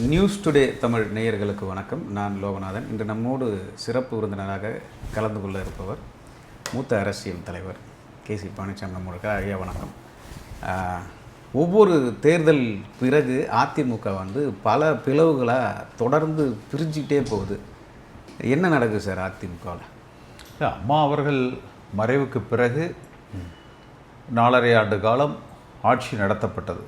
News today Tamil நேயர்களுக்கு வணக்கம். நான் லோகநாதன். இன்று நம்மோடு சிறப்பு விருந்தினராக கலந்து கொள்ள இருப்பவர் மூத்த அரசியல் தலைவர் கேசி பழனிசாமி. நம்மளுக்கு ஐயா வணக்கம். ஒவ்வொரு தேர்தல் பிறகு அதிமுக பல பிளவுகளாக தொடர்ந்து பிரிஞ்சிக்கிட்டே போகுது. என்ன நடக்குது சார் அதிமுகவில்? அம்மா அவர்கள் மறைவுக்கு பிறகு 4.5 ஆண்டு காலம் ஆட்சி நடத்தப்பட்டது.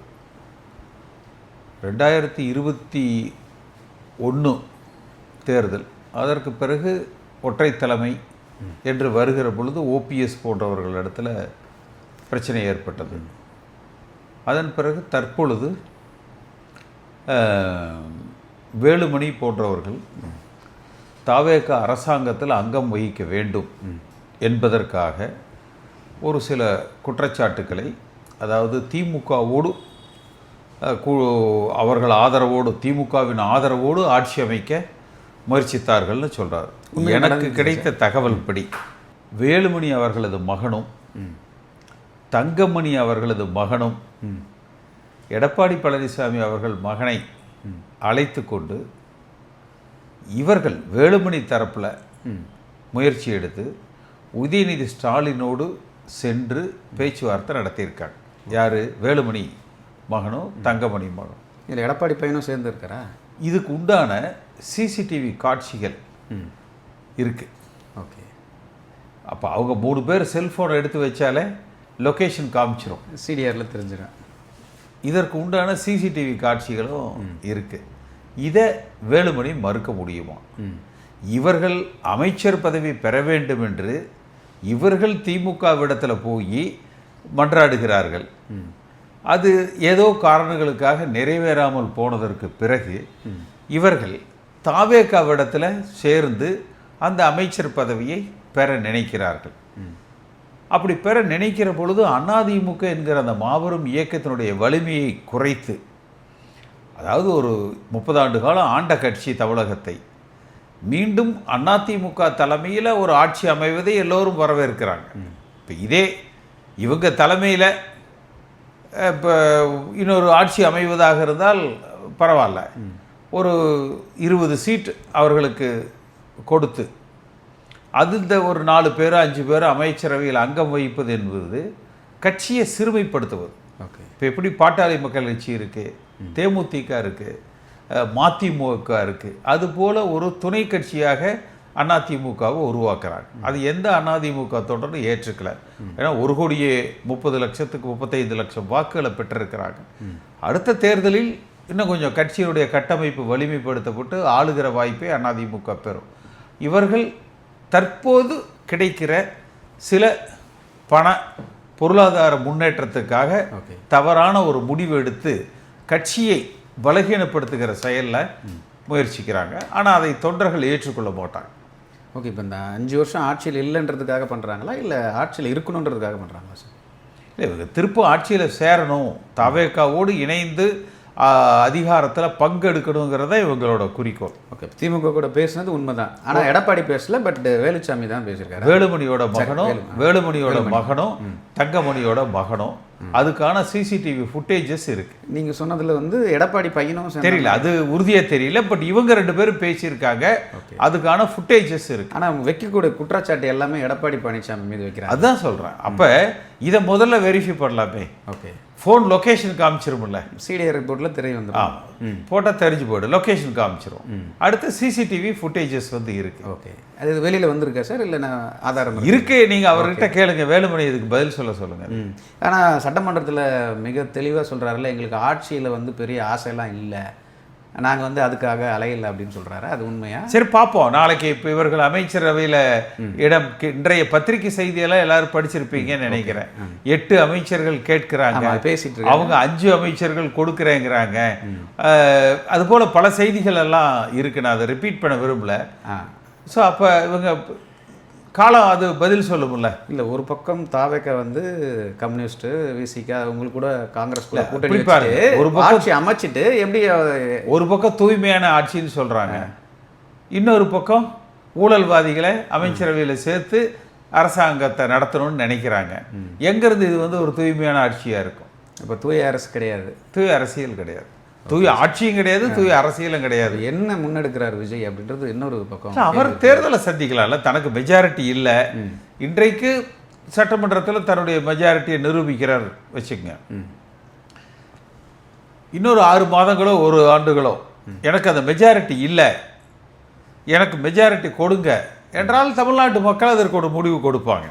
2021 தேர்தல், அதற்கு பிறகு ஒற்றை தலைமை என்று வருகிற பொழுது ஓபிஎஸ் போன்றவர்களிடத்தில் பிரச்சனை ஏற்பட்டது. அதன் பிறகு தற்பொழுது வேலுமணி போன்றவர்கள் தாவேக அரசாங்கத்தில் அங்கம் வகிக்க வேண்டும் என்பதற்காக ஒரு சில குற்றச்சாட்டுக்களை, அதாவது திமுகவோடு அவர்கள் ஆதரவோடு, திமுகவின் ஆதரவோடு ஆட்சி அமைக்க முயற்சித்தார்கள்னு சொல்கிறார். எனக்கு கிடைத்த தகவல் படி வேலுமணி அவர்களது மகனும் தங்கமணி அவர்களது மகனும் எடப்பாடி பழனிசாமி அவர்கள் மகனை அழைத்து கொண்டு இவர்கள் வேலுமணி தரப்பில் முயற்சி எடுத்து உதயநிதி ஸ்டாலினோடு சென்று பேச்சுவார்த்தை நடத்தியிருக்காங்க. யார்? வேலுமணி மகனும் தங்கமணி மகனும். இதில் எடப்பாடி பையனும் சேர்ந்துருக்கிறா. இதுக்கு உண்டான சிசிடிவி காட்சிகள் இருக்குது. ஓகே. அப்போ அவங்க 3 பேர் செல்ஃபோனை எடுத்து வச்சாலே லொக்கேஷன் காமிச்சிடும், சிடிஆரில் தெரிஞ்சிடும். இதற்கு உண்டான சிசிடிவி காட்சிகளும் இருக்குது. இதை வேலுமணி மறுக்க முடியுமா? இவர்கள் அமைச்சர் பதவி பெற வேண்டும் என்று இவர்கள் திமுகவிடத்தில் போய் மன்றாடுகிறார்கள். அது ஏதோ காரணங்களுக்காக நிறைவேறாமல் போனதற்கு பிறகு இவர்கள் தாவேகாவிடத்தில் சேர்ந்து அந்த அமைச்சர் பதவியை பெற நினைக்கிறார்கள். அப்படி பெற நினைக்கிற பொழுது அதிமுக என்கிற அந்த மாபெரும் இயக்கத்தினுடைய வலிமையை குறைத்து, அதாவது ஒரு 30 ஆண்டு காலம் ஆண்ட கட்சி தமிழகத்தை மீண்டும் அதிமுக தலைமையில் ஒரு ஆட்சி அமைவதை எல்லோரும் வரவேற்கிறாங்க. இப்போ இதே இவங்க தலைமையில் இப்போ இன்னொரு ஆட்சி அமைவதாக இருந்தால் பரவாயில்ல, ஒரு 20 சீட் அவர்களுக்கு கொடுத்து அந்த ஒரு 4 பேர் 5 பேர் அமைச்சரவையில் அங்கம் வகிப்பது என்பது கட்சியை சிறுமைப்படுத்துவது. ஓகே. இப்போ எப்படி பாட்டாளி மக்கள் கட்சி இருக்குது, தேமுதிக இருக்குது, மதிமுக இருக்குது, அதுபோல் ஒரு துணை கட்சியாக அதிமுகவை உருவாக்குறாங்க. அது எந்த அதிமுக தொடர்ந்து ஏற்றுக்கல. ஏன்னா 1,30,00,000 35 லட்சம் வாக்குகளை பெற்றிருக்கிறாங்க. அடுத்த தேர்தலில் இன்னும் கொஞ்சம் கட்சியினுடைய கட்டமைப்பு வலிமைப்படுத்தப்பட்டு ஆளுகிற வாய்ப்பை அதிமுக பெறும். இவர்கள் தற்போது கிடைக்கிற சில பொருளாதார முன்னேற்றத்துக்காக தவறான ஒரு முடிவு எடுத்து கட்சியை பலகீனப்படுத்துகிற செயலில் முயற்சிக்கிறாங்க. ஆனால் அதை தொண்டர்கள் ஏற்றுக்கொள்ள மாட்டாங்க. ஓகே. இப்போ இந்த 5 வருஷம் ஆட்சியில் இல்லைன்றதுக்காக பண்ணுறாங்களா, இல்லை ஆட்சியில் இருக்கணுன்றதுக்காக பண்ணுறாங்களா சார்? இல்லை, இவங்க திரும்ப ஆட்சியில் சேரணும், தாவேகாவோடு இணைந்து அதிகாரத்தில் பங்கெடுக்கணுங்கிறத இவங்களோட குறிக்கோள். ஓகே. திமுக கூட பேசுனது உண்மைதான். ஆனால் எடப்பாடி பேசல, பட் வேலுச்சாமி தான் பேசியிருக்காரு. வேலுமணியோட மகனும் தங்கமணியோட மகனும் அதுக்கான சிசிடிவி ஃபுட்டேஜஸ் இருக்கு. நீங்கள் சொன்னதில் எடப்பாடி பையனும் தெரியல, அது உறுதியாக தெரியல, பட் இவங்க 2 பேரும் பேசியிருக்காங்க. அதுக்கான ஃபுட்டேஜஸ் இருக்கு. ஆனால் வைக்கக்கூடிய குற்றச்சாட்டு எல்லாமே எடப்பாடி பழனிசாமி மீது வைக்கிறாங்க. அதுதான் சொல்கிறேன். அப்போ இதை முதல்ல வெரிஃபை பண்ணலாமே. ஓகே. ஃபோன் லொக்கேஷன் காமிச்சிருமில்ல, சிடிஆர் ரிப்போர்ட்டில் தெரிய வந்துடும். போட்டால் தெரிஞ்சு போய்டும், லொக்கேஷன் காமிச்சிரும். அடுத்து சிசிடிவி ஃபுட்டேஜஸ் இருக்கு. ஓகே. அது வெளியில் வந்திருக்கா சார், இல்லை நான் ஆதாரம் இருக்கு? நீங்கள் அவர்கிட்ட கேளுங்க, வேலுமணி இதுக்கு பதில் சொல்லுங்கள். ஆனால் சட்டமன்றத்தில் மிக தெளிவாக சொல்கிறாருல்ல, எங்களுக்கு ஆட்சியில் பெரிய ஆசையெல்லாம் இல்லை, நாங்கள் அதுக்காக அலையில்லை அப்படின்னு சொல்கிறாரு. அது உண்மையா? சரி, பார்ப்போம். நாளைக்கு இப்போ இவர்கள் அமைச்சரவையில் இன்றைய பத்திரிகை செய்தியெல்லாம் எல்லாரும் படிச்சிருப்பீங்கன்னு நினைக்கிறேன். 8 அமைச்சர்கள் கேட்கிறாங்க, பேசிட்டு அவங்க 5 அமைச்சர்கள் கொடுக்குறேங்கிறாங்க. அதுபோல் பல செய்திகள் எல்லாம் இருக்கு. நான் அதை ரிப்பீட் பண்ண விரும்பல. ஸோ அப்போ இவங்க காலம் அது பதில் சொல்லுமில்ல. இல்லை, ஒரு பக்கம் தாவேக கம்யூனிஸ்ட் விசிகா உங்களுக்கு கூட காங்கிரஸ் கூட கூட்டணி ஒரு ஆட்சி அமைச்சிட்டு எப்படி ஒரு பக்கம் தூய்மையான ஆட்சின்னு சொல்கிறாங்க, இன்னொரு பக்கம் ஊழல்வாதிகளை அமைச்சரவையில் சேர்த்து அரசாங்கத்தை நடத்தணும்னு நினைக்கிறாங்க. எங்கேருந்து இது ஒரு தூய்மையான ஆட்சியாக இருக்கும்? இப்போ தூய அரசு கிடையாது, தூய அரசியல் கிடையாது. தூய ஆட்சியும் கிடையாது, தூய அரசியலும் கிடையாது. என்ன முன்னெடுக்கிறார் விஜய் அப்படின்றது இன்னொரு பக்கம். அவர் தேர்தலை சந்திக்கலாம்ல, தனக்கு மெஜாரிட்டி இல்லை, இன்றைக்கு சட்டமன்றத்தில் தன்னுடைய மெஜாரிட்டியை நிரூபிக்கிறார் வச்சுக்கங்க. இன்னொரு 6 மாதங்களோ 1 ஆண்டுகளோ எனக்கு அந்த மெஜாரிட்டி இல்லை, எனக்கு மெஜாரிட்டி கொடுங்க என்றால் தமிழ்நாட்டு மக்கள் அதற்கு ஒரு முடிவு கொடுப்பாங்க.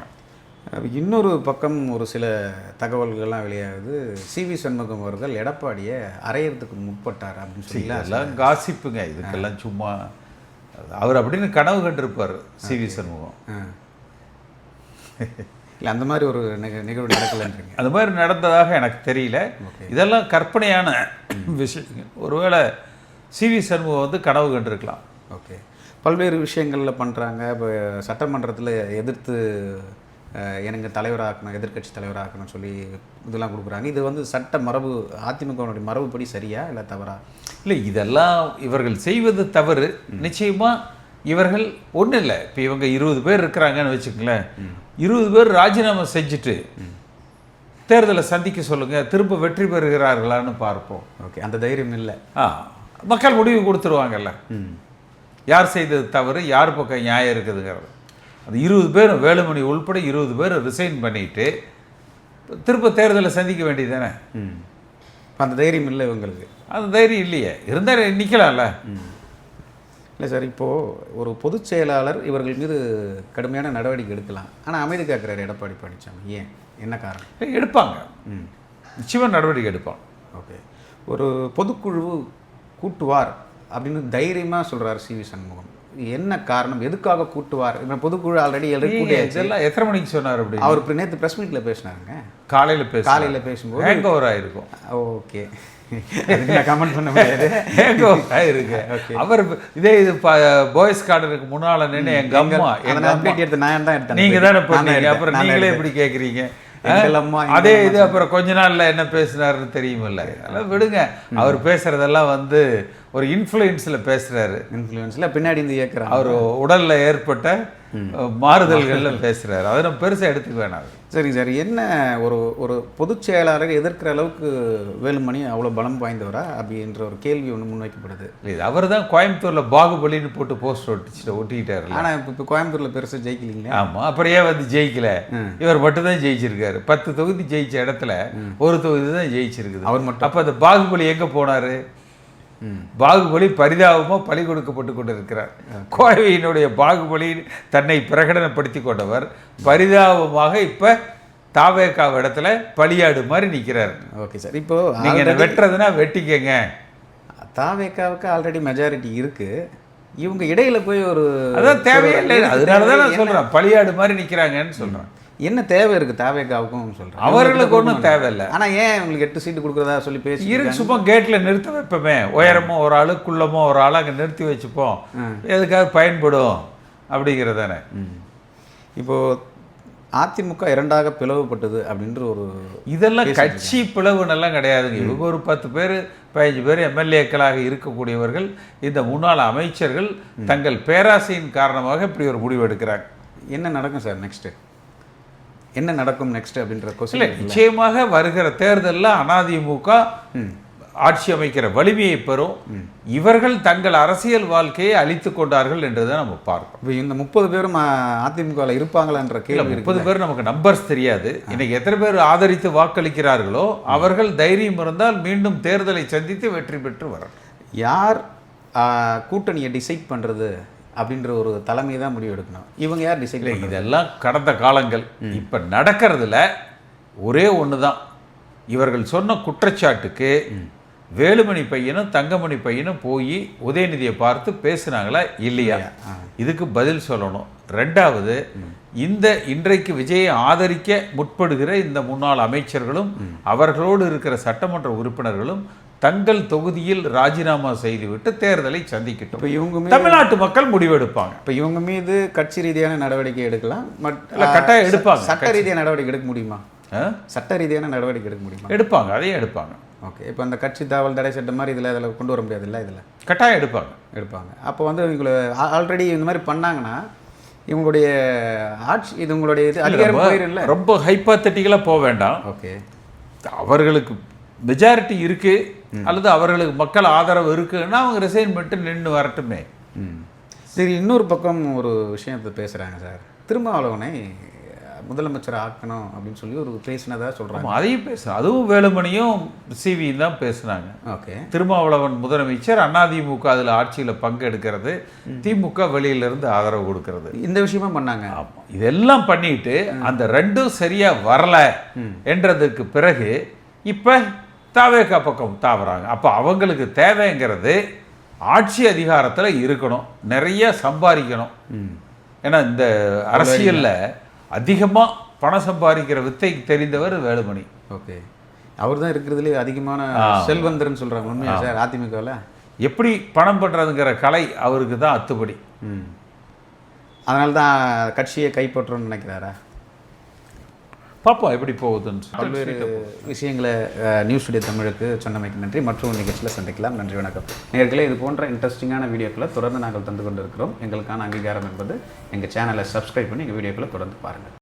இன்னொரு பக்கம் ஒரு சில தகவல்கள்லாம் வெளியாகுது. சிவி சண்முகம் அவர்கள் எடப்பாடியை அரையறதுக்கு முற்பட்டார் அப்படின்னு சொல்லி எல்லாம் காசிப்புங்க. இதுக்கெல்லாம் சும்மா அவர் அப்படின்னு கனவு கண்டிருப்பார் சிவி சண்முகம். இல்லை அந்த மாதிரி ஒரு நிகழ்வு நடக்கலைன்றீங்க? அந்த மாதிரி நடந்ததாக எனக்கு தெரியல. இதெல்லாம் கற்பனையான விஷயம். ஒருவேளை சிவி சண்முகம் வந்து கனவு கண்டிருக்கலாம். ஓகே, பல்வேறு விஷயங்களில் பண்ணுறாங்க. இப்போ சட்டமன்றத்தில் எதிர்த்து எனக்கு தலைவராகணும், எதிர்க்கட்சி தலைவராகணும்னு சொல்லி இதெல்லாம் கொடுக்குறாங்க. இது வந்து சட்ட மரபு, அதிமுகவுடைய மரபுப்படி சரியா இல்லை தவறா? இல்லை, இதெல்லாம் இவர்கள் செய்வது தவறு. நிச்சயமாக இவர்கள் ஒன்றும் இல்லை. இப்போ இவங்க 20 பேர் இருக்கிறாங்கன்னு வச்சுக்கங்களேன், 20 பேர் ராஜினாமா செஞ்சுட்டு தேர்தலை சந்திக்க சொல்லுங்கள், திரும்ப வெற்றி பெறுகிறார்களான்னு பார்ப்போம். ஓகே, அந்த தைரியம் இல்லை. மக்கள் முடிவு கொடுத்துருவாங்கல்ல, யார் செய்தது தவறு, யார் பக்கம் நியாயம் இருக்குதுங்கிறது. அது 20 பேரும் வேலுமணி உள்பட 20 பேர் ரிசைன் பண்ணிட்டு திரும்ப தேர்தலை சந்திக்க வேண்டியது தானே. அந்த தைரியம் இல்லை இவங்களுக்கு. அந்த தைரியம் இல்லையே, இருந்தால் நிற்கலாம்ல. இல்லை சார், இப்போது ஒரு பொதுச் செயலாளர் இவர்கள் மீது கடுமையான நடவடிக்கை எடுக்கலாம், ஆனால் அமைதி காக்கிறார் எடப்பாடி பழனிசாமி. ஏன், என்ன காரணம்? எடுப்பாங்க, நிச்சயமாக நடவடிக்கை எடுப்பாங்க. ஓகே, ஒரு பொதுக்குழு கூட்டுவார் அப்படின்னு தைரியமாக சொல்கிறார் சிவி சண்முகம். என்ன காரணம், எதுக்காக கூட்டுவார்? இப்போ பொதுக்குழு ஆல்ரெடி இதெல்லாம் எத்தனை மணிக்கு சொன்னார்? அப்படி அவர் இப்போ நேற்று ப்ரெஸ் மீட்டில் பேசினாருங்க. காலையில் பேசும்போது ஹேங் ஓவர் ஆகிருக்கும். ஓகே, நான் கமெண்ட் பண்ண முடியாது. ஹேங் ஓவர் ஆகிருக்கு. அவர் இதே இது பாய்ஸ் கார்டனுக்கு முன்னால் நின்று எங்கள் அம்மா அப்டேட் எடுத்து நான் தான் எடுத்தேன், நீங்கள் தானே பண்ணீங்க, அப்புறம் நீங்களே எப்படி கேட்குறீங்க? அதே இது அப்புறம் கொஞ்ச நாள்ல என்ன பேசினாருன்னு தெரியுமில்ல. அதெல்லாம் விடுங்க, அவர் பேசுறதெல்லாம் வந்து ஒரு இன்ஃப்ளூயன்ஸ்ல பேசுறாரு. இன்ஃப்ளூயன்ஸ்ல பின்னாடி இருந்து இயக்குறாரு. அவர் உடல்ல ஏற்பட்ட மாறுதல்கள்ல பேசுறாரு. அதை நம்ம பெருசா எடுத்துக்க வேணாம். சரிங்க சார், என்ன ஒரு ஒரு பொதுச் செயலாளரை எதிர்க்கிற அளவுக்கு வேலுமணி அவ்வளோ பலம் வாய்ந்தவரா அப்படின்ற ஒரு கேள்வி ஒன்று முன்வைக்கப்படுது. இது அவர் தான் கோயம்புத்தூர்ல பாகுபலின்னு போட்டு போஸ்டர் ஒட்டிக்கிட்டாரு. ஆனால் இப்போ கோயம்புத்தூர்ல பெருசாக ஜெயிக்கலீங்களா? ஆமாம், அப்புறம் ஏன் வந்து ஜெயிக்கல? இவர் மட்டும் தான் ஜெயிச்சிருக்காரு. 10 தொகுதி ஜெயிச்ச இடத்துல ஒரு தொகுதி தான் ஜெயிச்சிருக்குது அவர் மட்டும். அப்போ அந்த பாகுபலி எங்கே போனாரு? பாகுபலி பரிதாபமாக பலி கொடுக்கப்பட்டு கொண்டு இருக்கிறார். கோவையினுடைய பாகுபலி தன்னை பிரகடனப்படுத்தி கொண்டவர் பரிதாபமாக இப்போ தாவேக்காவ இடத்துல பலியாடு மாதிரி நிற்கிறார். ஓகே சார், இப்போ நீங்கள் வெட்டுறதுன்னா வெட்டிக்கங்க. தாவேக்காவுக்கு ஆல்ரெடி மெஜாரிட்டி இருக்கு, இவங்க இடையில போய் ஒரு அதான் தேவையில்லை. அதனால தான் நான் சொல்கிறேன், பலியாடு மாதிரி நிற்கிறாங்கன்னு சொல்கிறேன். என்ன தேவை இருக்குது தாவேக்காவுக்கும் சொல்கிறேன். அவர்களுக்கு ஒன்றும் தேவையில்லை. ஆனால் ஏன் உங்களுக்கு 8 சீட்டு கொடுக்குறதா சொல்லி பேசி இருக்கு, சும்மா கேட்டில் நிறுத்த வைப்போமே, உயரமோ ஒரு ஆள் குள்ளமோ ஒரு ஆள் அங்கே நிறுத்தி வச்சுப்போம், எதுக்காக பயன்படும் அப்படிங்கிறதானே. இப்போது அதிமுக 2ஆக பிளவுபட்டது அப்படின்ற ஒரு இதெல்லாம் கட்சி பிளவுன்னெல்லாம் கிடையாதுங்க. இவங்க ஒரு 10 பேர் 15 பேர் எம்எல்ஏக்களாக இருக்கக்கூடியவர்கள், இந்த முன்னாள் அமைச்சர்கள் தங்கள் பேராசையின் காரணமாக இப்படி ஒரு முடிவு எடுக்கிறாங்க. என்ன நடக்கும் சார் நெக்ஸ்ட்டு? என்ன நடக்கும் நெக்ஸ்ட் அப்படின்ற கொஸ்டின். நிச்சயமாக வருகிற தேர்தலில் அதிமுக ஆட்சி அமைக்கிற வலிமையை பெறும். இவர்கள் தங்கள் அரசியல் வாழ்க்கையை அழித்து கொண்டார்கள் என்றுதான் நம்ம பார்க்கணும். இப்போ இந்த 30 பேரும் அதிமுகவில் இருப்பாங்களான்ற கேள்வி. 30 பேர் நமக்கு நம்பர்ஸ் தெரியாது. இன்னைக்கு எத்தனை பேர் ஆதரித்து வாக்களிக்கிறார்களோ அவர்கள் தைரியம் இருந்தால் மீண்டும் தேர்தலை சந்தித்து வெற்றி பெற்று வரணும். யார் கூட்டணியை டிசைட் பண்ணுறது அப்படின்ற ஒரு தலைமை தான் முடிவு எடுக்கணும். இவங்க யார் டிசைட்? இதெல்லாம் கடந்த காலங்கள். இப்போ நடக்கிறதுல ஒரே ஒன்று தான், இவர்கள் சொன்ன குற்றச்சாட்டுக்கு வேலுமணி பையனும் தங்கமணி பையனும் போய் உதயநிதியை பார்த்து பேசுனாங்களா இல்லையா, இதுக்கு பதில் சொல்லணும். ரெண்டாவது, இந்த இன்றைக்கு விஜயை ஆதரிக்க முற்படுகிற இந்த முன்னாள் அமைச்சர்களும் அவர்களோடு இருக்கிற சட்டமன்ற உறுப்பினர்களும் தங்கள் தொகுதியில் ராஜினாமா செய்துவிட்டு தேர்தலை சந்திக்கட்டும். இப்போ இவங்க தமிழ்நாட்டு மக்கள் முடிவெடுப்பாங்க. இப்போ இவங்க மீது கட்சி ரீதியான நடவடிக்கை எடுக்கலாம், கட்டாயம் எடுப்பாங்க. சட்ட ரீதியான நடவடிக்கை எடுக்க முடியுமா? சட்ட ரீதியான நடவடிக்கை எடுக்க முடியுமா? எடுப்பாங்க, அதையும் எடுப்பாங்க. ஓகே, இப்போ அந்த கட்சி தாவல் தடை சட்டம் மாதிரி இதில் கொண்டு வர முடியாது இல்லை? இதில் கட்டாயம் எடுப்பாங்க. அப்போ வந்து இவங்களை ஆல்ரெடி இந்த மாதிரி பண்ணாங்கன்னா இவங்களுடைய ஆட்சி இது உங்களுடைய இது அதிகாரம் போயிடல. ரொம்ப ஹைப்பாத்தட்டிக்கலாக போக வேண்டாம். ஓகே, அவர்களுக்கு மெஜாரிட்டி இருக்குது, அல்லது அவர்களுக்கு மக்கள் ஆதரவு இருக்குன்னா அவங்க ரிசைன் பண்ணிட்டு நின்று வரட்டுமே. சரி, இன்னொரு பக்கம் ஒரு விஷயத்தை பேசுகிறாங்க சார். திருமாவளவனை முதலமைச்சர் ஆக்கணும் அப்படின்னு சொல்லி ஒரு பேசினதாக சொல்கிறாங்க. அதையும் அதுவும் வேலுமணியும் சிவியும் தான் பேசுனாங்க. ஓகே, திருமாவளவன் முதலமைச்சர், அதிமுக அதில் ஆட்சியில் பங்கெடுக்கிறது, திமுக வெளியிலிருந்து ஆதரவு கொடுக்கறது, இந்த விஷயமும் பண்ணாங்க. ஆமாம், இதெல்லாம் பண்ணிட்டு அந்த ரெண்டும் சரியாக வரல என்றதுக்கு பிறகு இப்போ தாவேகா பக்கம் தாவறாங்க. அப்போ அவங்களுக்கு தேவைங்கிறது ஆட்சி அதிகாரத்தில் இருக்கணும், நிறைய சம்பாதிக்கணும். ஏன்னா இந்த அரசியலில் அதிகமாக பணம் சம்பாதிக்கிற வித்தை தெரிந்தவர் வேலுமணி. ஓகே, அவர் தான் இருக்கிறதுலே அதிகமான செல்வந்தர்னு சொல்கிறாங்க. உண்மையா சார்? அதிமுகவில் எப்படி பணம் பண்ணுறதுங்கிற கலை அவருக்கு தான் அத்துப்படி. அதனால தான் கட்சியை கைப்பற்றணும்னு நினைக்கிறாரா? பார்ப்போம் எப்படி போகுதுன்னு. பல்வேறு விஷயங்களை நியூஸ் டுடே தமிழுக்கு சொன்னமைக்கு நன்றி. மற்றொரு நிகழ்ச்சியில் சந்திக்கலாம். நன்றி, வணக்கம். நேயர்களே, இது போன்ற இன்ட்ரெஸ்டிங்கான வீடியோக்களை தொடர்ந்து நாங்கள் தந்து கொண்டு இருக்கிறோம். எங்களுக்கான அங்கீகாரம் என்பது எங்கள் சேனலை சப்ஸ்கிரைப் பண்ணி எங்கள் வீடியோக்களை தொடர்ந்து பாருங்கள்.